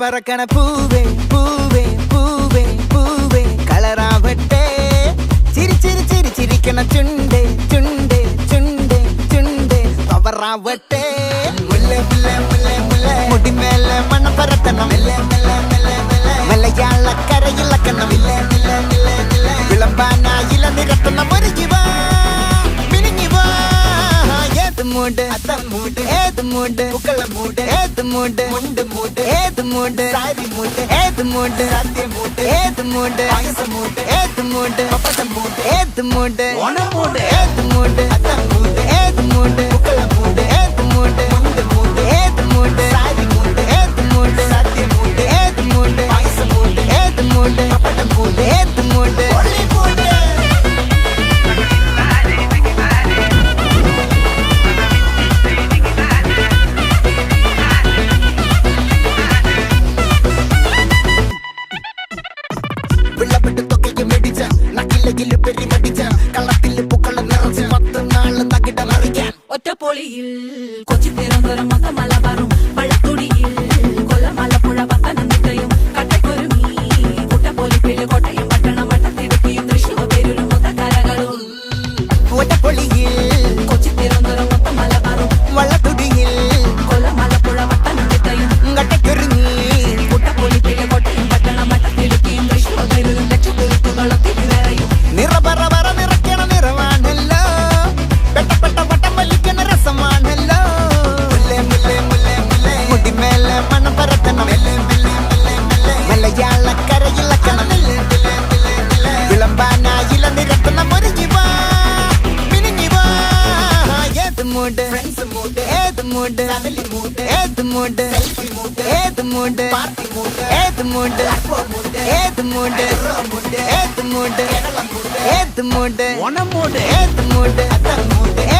പറക്കണ പൂവേ പൂവേ പൂവേ പൂവേ കളറാവട്ടെ ചിരി ചിരി ചിരി ചിരിക്കണ ചുണ്ടേ ചുണ്ടേ ചുണ്ടേ ചുണ്ടേ പവറാവട്ടെ മുല്ലേ മുല്ലേ മുല്ലേ മുല്ലേ മുടിമേലെ മണം പരത്തണം മലയാളക്കരയിളക്കണം വിളമ്പാനായില നിരത്തണം ഒരു ജീവ മൂട് മൂട് ഏത് മൂട് പുക്കള മൂട് ഏത് മൂട് മുണ്ട് മൂട് ഏത് മൂട് സാരി മൂട് ഏത് മൂട് സദ്യ മൂട് ഏത് മൂട് പായസ മൂട് ഏത് മൂട് പപ്പടം മൂട് ഏത് മൂട് ഓണം മൂട് ഏത് മൂട് മൂട് ഏത് മൂട് പുക്കള മൂട് ഏത് മൂട് മുണ്ട് മൂട് ഏത് മൂട് സാരി മൂട് ഏത് മൂട് സദ്യ മൂട് ഏത് മൂട് പായസ മൂട് ഏത് മൂട് പപ്പടം മൂട് ഏത് മൂട് ഒറ്റപ്പൊളിയിൽ കൊച്ചി തിരുവനന്തപുരം മൊത്തം മലബാറും വള്ളത്തുടിയിൽ കൊല്ലം ആലപ്പുഴ പത്തനംതിട്ടയും കട്ടക്കൊരുമി കുട്ടപ്പൊലിപ്പില് കോട്ടയം പട്ടണം വട്ടത്തിടുക്കിയും തൃശ്ശൂർ പേരൂരും മൊത്തക്കരകളും ഒറ്റപ്പൊളിയിൽ കൊച്ചി തിരുവനന്തപുരം മൊത്തം മലബാറും വള്ളത്തുടിയിൽ കൊല്ലം ആലപ്പുഴ പത്തനംതിട്ടയും കട്ടക്കൊരുമി കുട്ടപ്പൊലിപ്പില് കോട്ടയം പട്ടണം വട്ടത്തിടുക്കിയും തൃശ്ശൂർ പേരൂരും ലക്ഷത്തുരുത്തുകളും തിരുവരയും നിറപറ നിറയ്ക്കണ നിറവാണല്ലോ പെട്ടപ്പെട്ട പട്ടം വലിക്കണ രസമാണല്ലോ മുല്ലേ മുല്ലേ മുല്ലേ മുല്ലേ മുടിമേലെ മണം പരത്തണം മലയാളക്കരയിളക്കണം വിളമ്പാനായില നിരത്തണം ഒരു ജീവ മിനിഞ്ഞിവ ഏത് മൂട് ഏത് മൂട് ഏത് മൂട് ഏത് മൂട് ഏത് മൂട് ഏത് മൂട് ഏത് മൂട് ഏത് മൂട് ഓണം മൂട് ഏത് മൂട്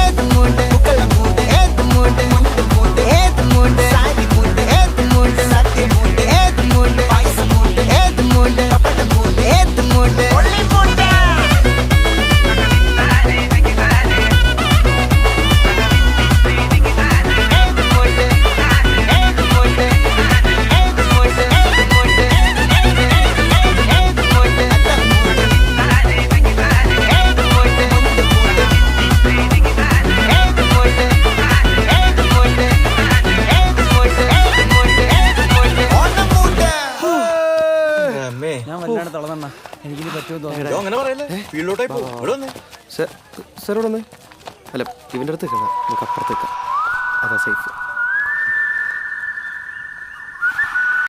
ഏത് മൂട് പുക്കള മൂട് ഏത് മൂട് മുണ്ട് മൂട് ഏത് മൂട് സാരി മൂട് ഏത് മൂട് സദ്യ മൂട് ഏത് മൂട് പായസ മൂട് ഏത് മൂട് പപ്പടം മൂട് ഏത് മൂട് ഞാൻ വല്ലാണ്ട് തളർന്ന എനിക്കിനി പറ്റുമോ അങ്ങനെ പറയല്ലേ ഫീൽഡിലോട്ടായി പോകും. സാർ ഇവിടെ വന്നേ. അല്ല ഇവൻ്റെ അടുത്ത് നിൽക്കണ്ട, നമുക്ക് അപ്പുറത്തേക്കാം, അതാ സേഫ്.